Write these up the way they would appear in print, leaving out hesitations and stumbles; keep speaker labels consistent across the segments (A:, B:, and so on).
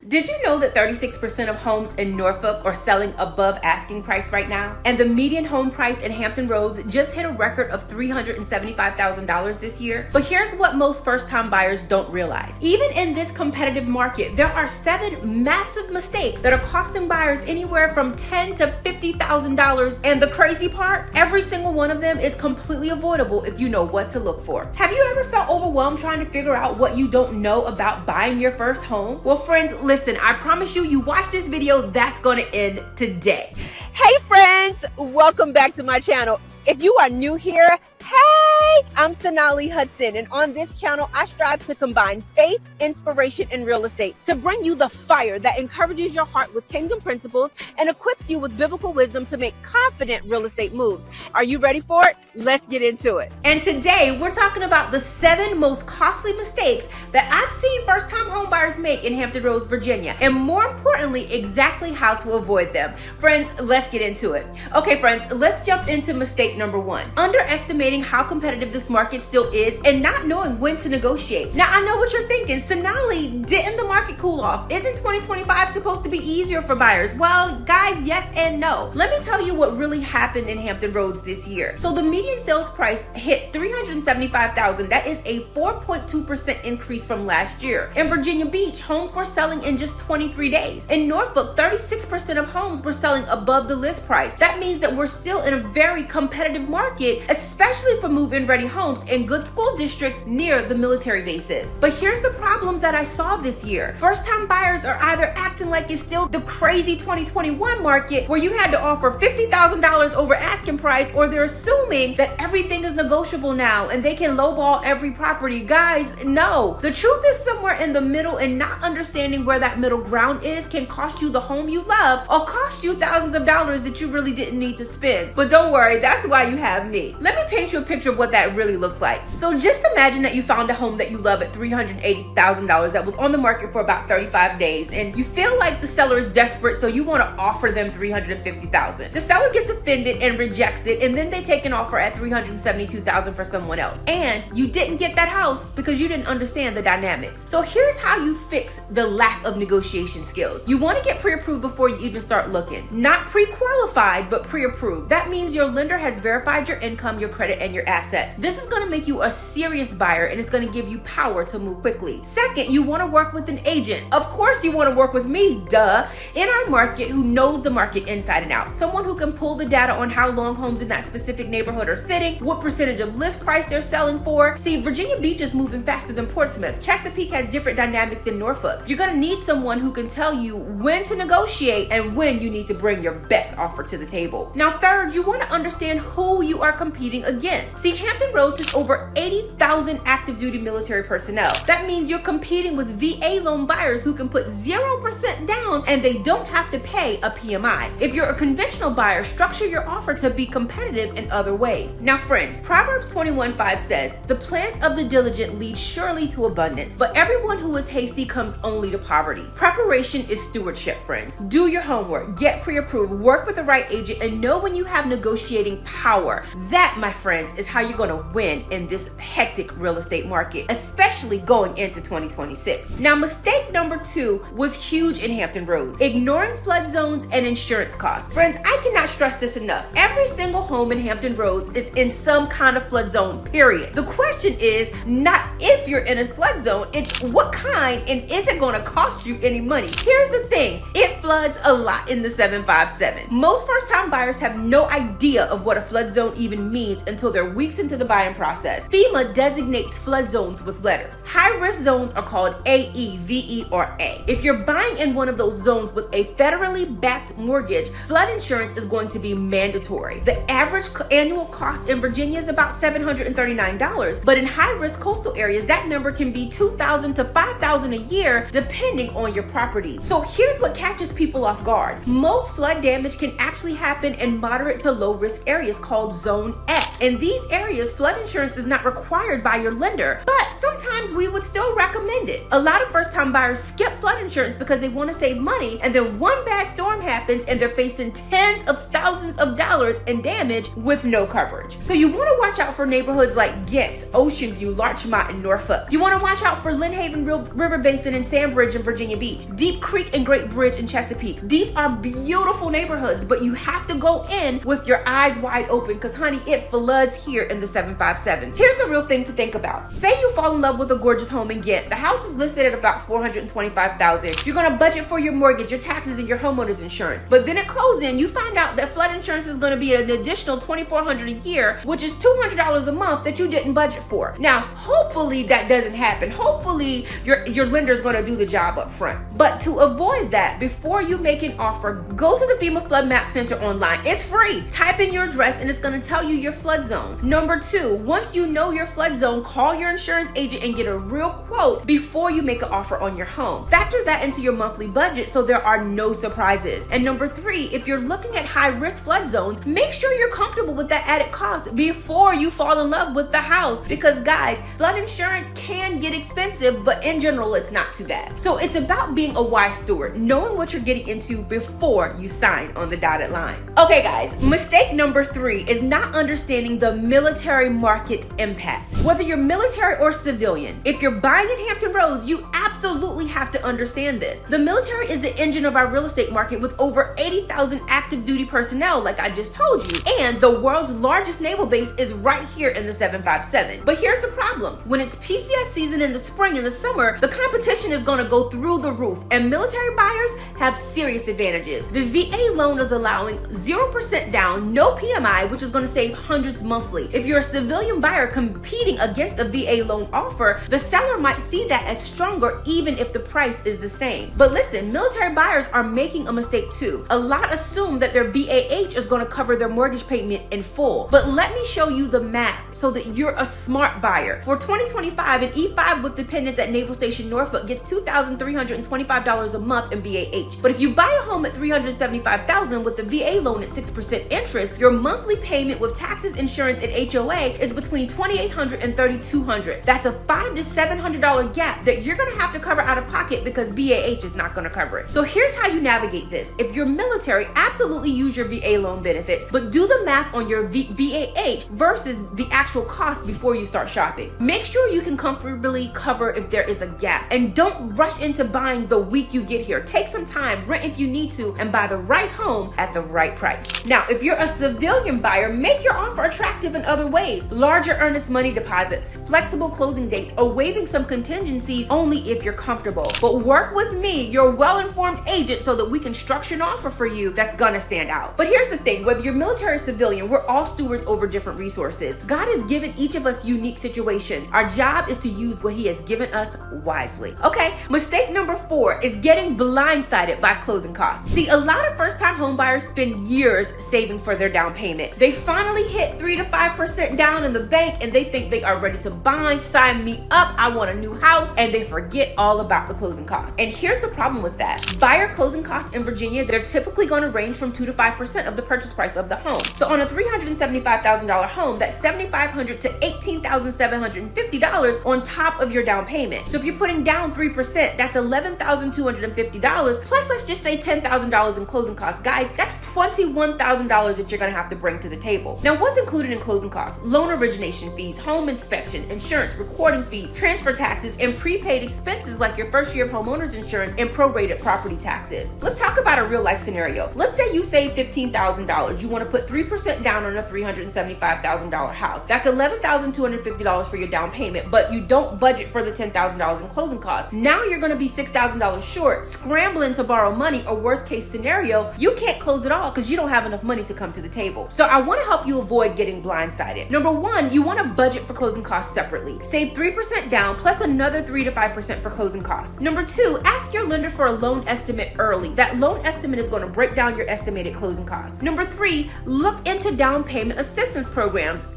A: Did you know that 36% of homes in Norfolk are selling above asking price right now? And the median home price in Hampton Roads just hit a record of $375,000 this year. But here's what most first-time buyers don't realize. Even in this competitive market, there are 7 massive mistakes that are costing buyers anywhere from $10,000 to $50,000. And the crazy part, every single one of them is completely avoidable if you know what to look for. Have you ever felt overwhelmed trying to figure out what you don't know about buying your first home? Well, friends, listen, I promise you watch this video, that's gonna end today.
B: Hey friends, welcome back to my channel. If you are new here, hey, I'm Sonali Hutson, and on this channel, I strive to combine faith, inspiration, and real estate to bring you the fire that encourages your heart with kingdom principles and equips you with biblical wisdom to make confident real estate moves. Are you ready for it? Let's get into it.
A: And today, we're talking about the 7 most costly mistakes that I've seen first-time homebuyers make in Hampton Roads, Virginia, and more importantly, exactly how to avoid them. Friends, let's get into it. Okay, friends, let's jump into mistake number 1. Underestimating how competitive this market still is and not knowing when to negotiate. Now, I know what you're thinking. Sonali, didn't the market cool off? Isn't 2025 supposed to be easier for buyers? Well, guys, yes and no. Let me tell you what really happened in Hampton Roads this year. So the median sales price hit $375,000. That is a 4.2% increase from last year. In Virginia Beach, homes were selling in just 23 days. In Norfolk, 36% of homes were selling above the list price. That means that we're still in a very competitive market, especially for move-in ready homes in good school districts near the military bases. But here's the problem that I saw this year. First-time buyers are either acting like it's still the crazy 2021 market where you had to offer $50,000 over asking price, or they're assuming that everything is negotiable now and they can lowball every property. Guys, no. The truth is somewhere in the middle, and not understanding where that middle ground is can cost you the home you love or cost you thousands of dollars that you really didn't need to spend. But don't worry, that's why you have me. Let me paint you a picture of what that really looks like. So just imagine that you found a home that you love at $380,000 that was on the market for about 35 days, and you feel like the seller is desperate, so you want to offer them $350,000. The seller gets offended and rejects it, and then they take an offer at $372,000 for someone else. And you didn't get that house because you didn't understand the dynamics. So here's how you fix the lack of negotiation skills. You want to get pre-approved before you even start looking. Not pre-qualified, but pre-approved. That means your lender has verified your income, your credit, and your assets. This is going to make you a serious buyer, and it's going to give you power to move quickly. Second, you want to work with an agent. Of course you want to work with me, duh. In our market, who knows the market inside and out. Someone who can pull the data on how long homes in that specific neighborhood are sitting, what percentage of list price they're selling for. See, Virginia Beach is moving faster than Portsmouth. Chesapeake has different dynamics than Norfolk. You're going to need someone who can tell you when to negotiate and when you need to bring your best offer to the table. Now, third, you want to understand who you are competing against. See, Hampton Roads has over 80,000 active duty military personnel. That means you're competing with VA loan buyers who can put 0% down and they don't have to pay a PMI. If you're a conventional buyer, structure your offer to be competitive in other ways. Now, friends, Proverbs 21:5 says, "The plans of the diligent lead surely to abundance, but everyone who is hasty comes only to poverty." Preparation is stewardship, friends. Do your homework, get pre-approved, work with the right agent, and know when you have negotiating power. That, my friends, is how you're going to win in this hectic real estate market, especially going into 2026. Now, mistake number 2 was huge in Hampton Roads: ignoring flood zones and insurance costs. Friends, I cannot stress this enough. Every single home in Hampton Roads is in some kind of flood zone, period. The question is not if you're in a flood zone, it's what kind, and is it going to cost you any money? Here's the thing, it floods a lot in the 757. Most first-time buyers have no idea of what a flood zone even means until they're weeks into the buying process. FEMA designates flood zones with letters. High-risk zones are called AE, VE, or A. If you're buying in one of those zones with a federally backed mortgage, flood insurance is going to be mandatory. The average annual cost in Virginia is about $739, but in high-risk coastal areas, that number can be $2,000 to $5,000 a year, depending on your property. So here's what catches people off guard. Most flood damage can actually happen in moderate to low-risk areas called Zone X. In these areas, flood insurance is not required by your lender, but sometimes we would still recommend it. A lot of first-time buyers skip flood insurance because they want to save money, and then one bad storm happens and they're facing tens of thousands thousands of dollars in damage with no coverage. So you want to watch out for neighborhoods like Ghent, Ocean View, Larchmont, and Norfolk. You want to watch out for Lynn Haven River Basin and Sandbridge in Virginia Beach, Deep Creek and Great Bridge in Chesapeake. These are beautiful neighborhoods, but you have to go in with your eyes wide open because, honey, it floods here in the 757. Here's a real thing to think about. Say you fall in love with a gorgeous home in Ghent. The house is listed at about $425,000. You're going to budget for your mortgage, your taxes, and your homeowner's insurance. But then at closing, you find out that flood insurance is going to be an additional $2,400 a year, which is $200 a month that you didn't budget for. Now, hopefully that doesn't happen. Hopefully your lender's going to do the job up front. But to avoid that, before you make an offer, go to the FEMA Flood Map Center online. It's free. Type in your address and it's going to tell you your flood zone. Number 2, once you know your flood zone, call your insurance agent and get a real quote before you make an offer on your home. Factor that into your monthly budget so there are no surprises. And number 3, if you're looking at high-risk flood zones, make sure you're comfortable with that added cost before you fall in love with the house. Because guys, flood insurance can get expensive, but in general, it's not too bad. So it's about being a wise steward, knowing what you're getting into before you sign on the dotted line. Okay guys, mistake number 3 is not understanding the military market impact. Whether you're military or civilian, if you're buying in Hampton Roads, you absolutely have to understand this. The military is the engine of our real estate market with over 80,000 active duty personnel, like I just told you. And the world's largest naval base is right here in the 757. But here's the problem. When it's PCS season in the spring and the summer, the competition is going to go through the roof, and military buyers have serious advantages. The VA loan is allowing 0% down, no PMI, which is going to save hundreds monthly. If you're a civilian buyer competing against a VA loan offer, the seller might see that as stronger even if the price is the same. But listen, military buyers are making a mistake too. A lot assume that their BAH is going to cover their mortgage payment in full. But let me show you the math so that you're a smart buyer. For 2025, an E5 with dependents at Naval Station Norfolk gets $2,325 a month in BAH. But if you buy a home at $375,000 with the VA loan at 6% interest, your monthly payment with taxes, insurance, and HOA is between $2,800 and $3,200. That's a $500 to $700 gap that you're going to have to cover out of pocket because BAH is not going to cover it. So here's how you navigate this. If you're military, absolutely use your VA loan benefits, but do the math on your BAH versus the actual cost before you start shopping. Make sure you can comfortably cover if there is a gap, and don't rush into buying the week you get here. Take some time, rent if you need to, and buy the right home at the right price. Now, if you're a civilian buyer, make your offer attractive in other ways. Larger earnest money deposits, flexible closing dates, or waiving some contingencies only if you're comfortable. But work with me, your well-informed agent, so that we can structure an offer for you that's gonna stand out. But here's the thing, whether you're military or civilian, we're all stewards over different resources. God has given each of us unique situations. Our job is to use what He has given us wisely. Okay, mistake number 4 is getting blindsided by closing costs. See, a lot of first-time home buyers spend years saving for their down payment. They finally hit 3 to 5% down in the bank and they think they are ready to buy, sign me up, I want a new house, and they forget all about the closing costs. And here's the problem with that. Buyer closing costs in Virginia, they're typically going to range from 2 to 5% of the purchase price of the home. So on a $375,000 home, that's $7,500 to $18,750 on top of your down payment. So if you're putting down 3%, that's $11,250 plus, let's just say $10,000 in closing costs. Guys, that's $21,000 that you're going to have to bring to the table. Now, what's included in closing costs? Loan origination fees, home inspection, insurance, recording fees, transfer taxes, and prepaid expenses like your first year of homeowner's insurance and prorated property taxes. Let's talk about a real life scenario. Let's say you save $15,000. You want to put 3% down on a $375,000 house. That's $11,250 for your down payment, but you don't budget for the $10,000 in closing costs. Now you're going to be $6,000 short, scrambling to borrow money, or worst case scenario, you can't close it all because you don't have enough money to come to the table. So I want to help you avoid getting blindsided. Number 1, you want to budget for closing costs separately. Save 3% down plus another 3 to 5% for closing costs. Number 2, ask your lender for a loan estimate early. That loan estimate is going to break down your estimated closing costs. Number 3, look into down payment assistance programs.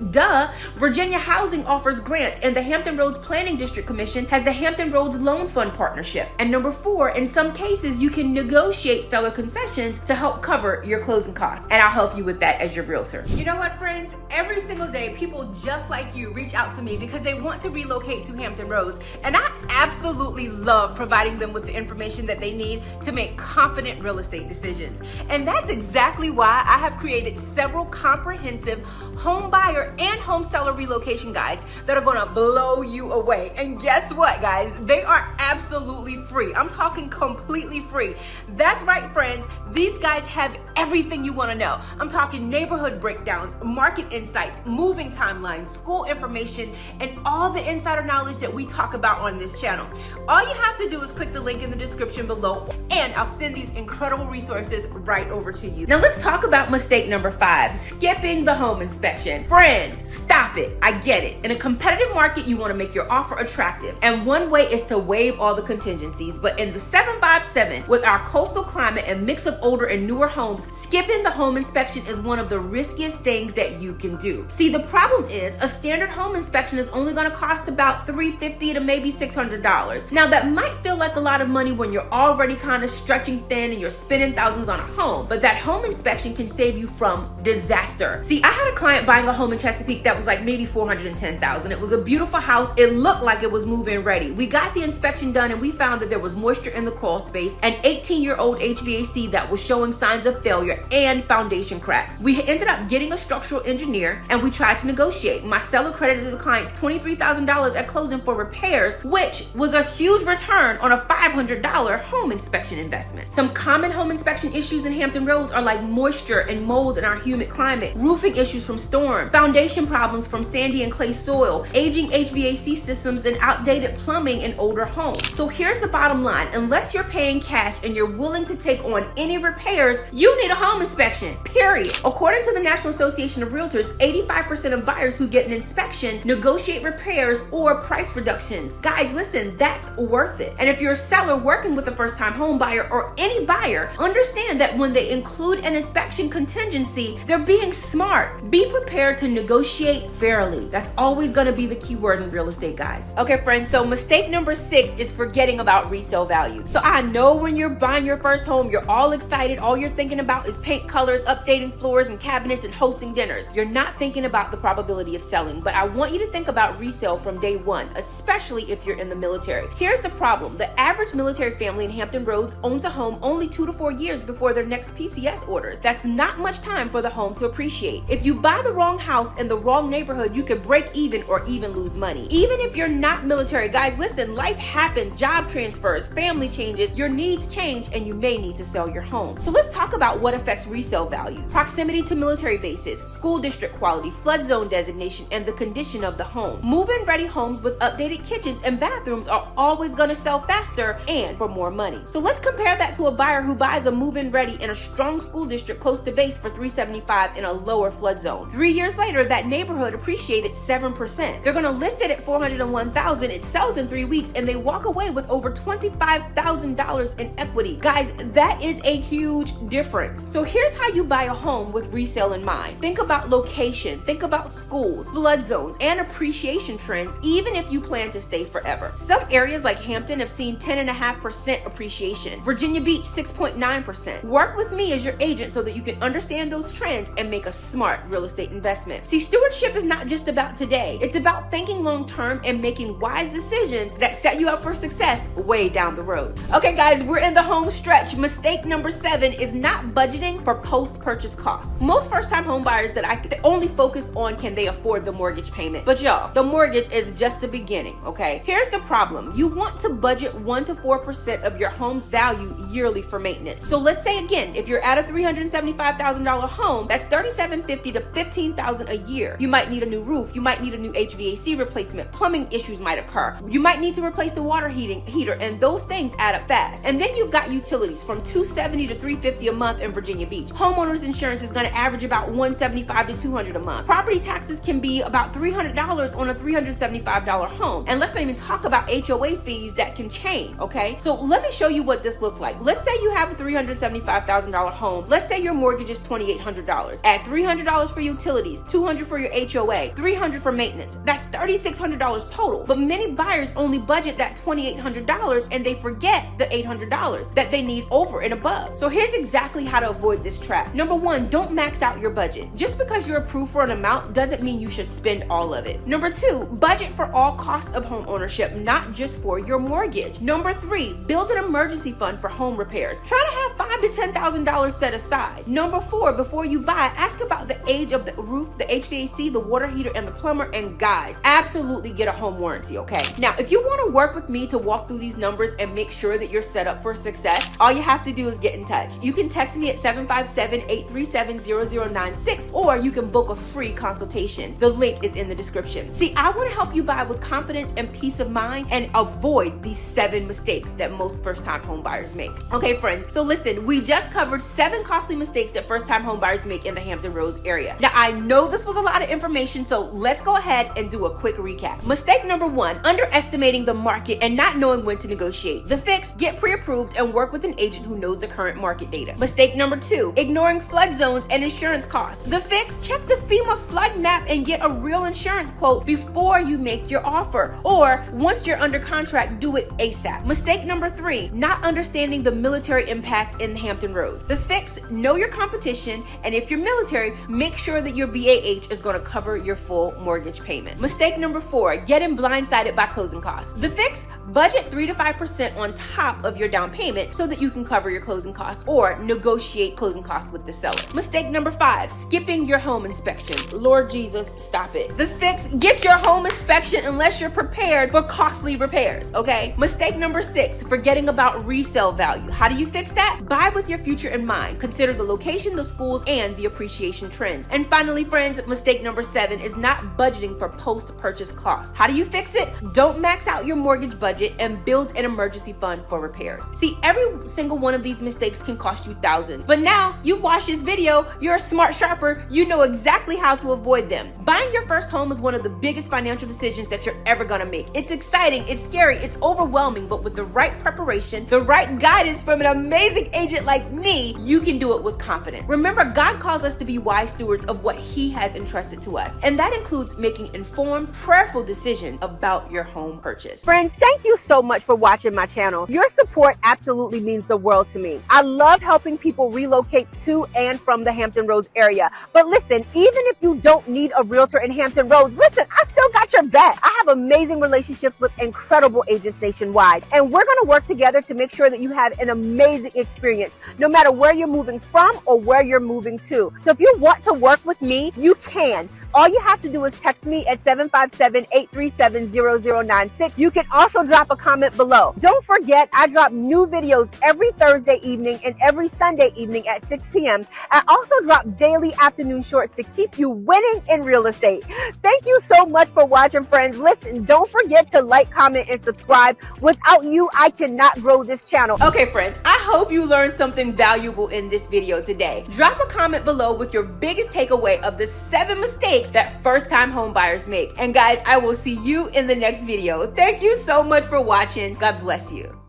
A: Virginia Housing offers grants, and the Hampton Roads Planning District Commission has the Hampton Hampton Roads Loan Fund partnership. And number 4, in some cases, you can negotiate seller concessions to help cover your closing costs. And I'll help you with that as your realtor. You know what, friends? Every single day, people just like you reach out to me because they want to relocate to Hampton Roads. And I absolutely love providing them with the information that they need to make confident real estate decisions. And that's exactly why I have created several comprehensive home buyer and home seller relocation guides that are gonna blow you away. And guess what, guys? They are absolutely free. I'm talking completely free. That's right, friends. These guides have everything you wanna know. I'm talking neighborhood breakdowns, market insights, moving timelines, school information, and all the insider knowledge that we talk about on this channel. All you have to do is click the link in the description below, and I'll send these incredible resources right over to you. Now let's talk about mistake number 5, skipping the home inspection. Friends, stop it. I get it. In a competitive market, you want to make your offer attractive, and one way is to waive all the contingencies. But in the 757, with our coastal climate and mix of older and newer homes, skipping the home inspection is one of the riskiest things that you can do. See, the problem is a standard home inspection is only going to cost about $350 to maybe $600. Now that might feel like a lot of money when you're already kind of stretching thin and you're spending thousands on a home, but that home inspection can save you from disaster. See, I had a client buying a home in Chesapeake that was like maybe $410,000. It was a beautiful house. It looked like it was move-in ready. We got the inspection done and we found that there was moisture in the crawl space, an 18-year-old HVAC that was showing signs of failure, and foundation cracks. We ended up getting a structural engineer and we tried to negotiate. My seller credited the clients $23,000 at closing for repairs, which was a huge return on a $500 home inspection investment. Some common home inspection issues in Hampton Roads are like moisture and mold in our humid climate, roofing issues from storm, foundation problems from sandy and clay soil, aging HVAC systems, and outdated plumbing in older homes. So here's the bottom line. Unless you're paying cash and you're willing to take on any repairs, you need a home inspection, period. According to the National Association of Realtors, 85% of buyers who get an inspection negotiate repairs or price reductions. Guys, listen, that's worth it. And if you're a seller working with a first-time home buyer or any buyer, understand that when they include an inspection contingency, they're being smart. Be prepared to negotiate fairly. That's always going to be the key word in real estate, guys. Okay, friends, so mistake number 6 is forgetting about resale value. So I know when you're buying your first home, you're all excited. All you're thinking about is paint colors, updating floors and cabinets, and hosting dinners. You're not thinking about the probability of selling, but I want you to think about resale from day one, especially if you're in the military. Here's the problem. The average military family in Hampton Roads owns a home only 2 to 4 years before their next PCS orders. That's not much time for the home to appreciate. If you buy the wrong house in the wrong neighborhood, you could break even or even lose money. Even if you're not military, guys, listen, life happens, job transfers, family changes, your needs change, and you may need to sell your home. So let's talk about what affects resale value. Proximity to military bases, school district quality, flood zone designation, and the condition of the home. Move-in ready homes with updated kitchens and bathrooms are always going to sell faster and for more money. So let's compare that to a buyer who buys a move-in ready in a strong school district close to base for $375 in a lower flood zone. 3 years later, that neighborhood appreciated 7%. They're going to list it at $401,000. It sells in 3 weeks and they walk away with over $25,000 in equity. Guys, that is a huge difference. So here's how you buy a home with resale in mind. Think about location, think about schools, flood zones, and appreciation trends, even if you plan to stay forever. Some areas like Hampton have seen 10.5% appreciation. Virginia Beach, 6.9%. Work with me as your agent so that you can understand those trends and make a smart real estate investment. See, stewardship is not just about today. It's about thinking long term and making wise decisions that set you up for success way down the road. Okay, guys, we're in the home stretch. Mistake number 7 is not budgeting for post-purchase costs. Most first-time home buyers that I only focus on can they afford the mortgage payment. But y'all, the mortgage is just the beginning, okay? Here's the problem. You want to budget 1 to 4% of your home's value yearly for maintenance. So let's say again, if you're at a $375,000 home, that's $3,750 to $15,000 a year. You might need a new roof. You might need a new HVAC replacement. Plumbing issues might occur. You might need to replace the water heater, and those things add up fast. And then you've got utilities from $270 to $350 a month in Virginia Beach. Homeowners insurance is going to average about $175 to $200 a month. Property taxes can be about $300 on a $375 home. And let's not even talk about HOA fees that can change, okay? So let me show you what this looks like. Let's say you have a $375,000 home. Let's say your mortgage is $2,800. Add $300 for utilities, $200 for your HOA, $300 for maintenance. That's $3,600 total. But many buyers only only budget that $2,800 and they forget the $800 that they need over and above. So here's exactly how to avoid this trap. Number one, don't max out your budget. Just because you're approved for an amount doesn't mean you should spend all of it. Number two, budget for all costs of home ownership, not just for your mortgage. Number three, build an emergency fund for home repairs. Try to have $5,000 to $10,000 set aside. Number four, before you buy, ask about the age of the roof, the HVAC, the water heater, and the plumber. And guys, absolutely get a home warranty, okay? Now, if you want to work with me to walk through these numbers and make sure that you're set up for success, all you have to do is get in touch. You can text me at 757-837-0096, or you can book a free consultation. The link is in the description. See, I want to help you buy with confidence and peace of mind and avoid these 7 mistakes that most first-time home buyers make. Okay, friends, so listen, we just covered 7 costly mistakes that first-time home buyers make in the Hampton Roads area. Now, I know this was a lot of information, so let's go ahead and do a quick recap. Mistake number 1, underestimating the market and not knowing when to negotiate. The fix, get pre-approved and work with an agent who knows the current market data. Mistake number 2, ignoring flood zones and insurance costs. The fix, check the FEMA flood map and get a real insurance quote before you make your offer. Or once you're under contract, do it ASAP. Mistake number 3, not understanding the military impact in Hampton Roads. The fix, know your competition, and if you're military, make sure that your BAH is going to cover your full mortgage payment. Mistake number 4, getting blindsided by closing costs. The fix, budget 3 to 5% on top of your down payment so that you can cover your closing costs or negotiate closing costs with the seller. Mistake number 5, skipping your home inspection. Lord Jesus, stop it. The fix, get your home inspection unless you're prepared for costly repairs, okay? Mistake number 6, forgetting about resale value. How do you fix that? Buy with your future in mind. Consider the location, the schools, and the appreciation trends. And finally, friends, mistake number 7 is not budgeting for post-purchase costs. How do you fix it? Don't max out your mortgage budget and build an emergency fund for repairs. See, every single one of these mistakes can cost you thousands, but now you've watched this video, you're a smart shopper, you know exactly how to avoid them. Buying your first home is one of the biggest financial decisions that you're ever gonna make. It's exciting, it's scary, it's overwhelming, but with the right preparation, the right guidance from an amazing agent like me, you can do it with confidence. Remember, God calls us to be wise stewards of what He has entrusted to us, and that includes making informed, prayerful decisions about your home purchase.
B: Friends, thank you so much for watching my channel. Your support absolutely means the world to me. I love helping people relocate to and from the Hampton Roads area. But listen, even if you don't need a realtor in Hampton Roads, listen, I still got your back. I have amazing relationships with incredible agents nationwide, and we're going to work together to make sure that you have an amazing experience, no matter where you're moving from or where you're moving to. So if you want to work with me, you can. All you have to do is text me at 757-837-0096. You can also drop a comment below. Don't forget, I drop new videos every Thursday evening and every Sunday evening at 6 p.m. I also drop daily afternoon shorts to keep you winning in real estate. Thank you so much for watching, friends. Listen, don't forget to like, comment, and subscribe. Without you, I cannot grow this channel.
A: Okay, friends, I hope you learned something valuable in this video today. Drop a comment below with your biggest takeaway of the 7 mistakes that first-time home buyers make. And guys, I will see you in the next video. Thank you so much for watching. God bless you.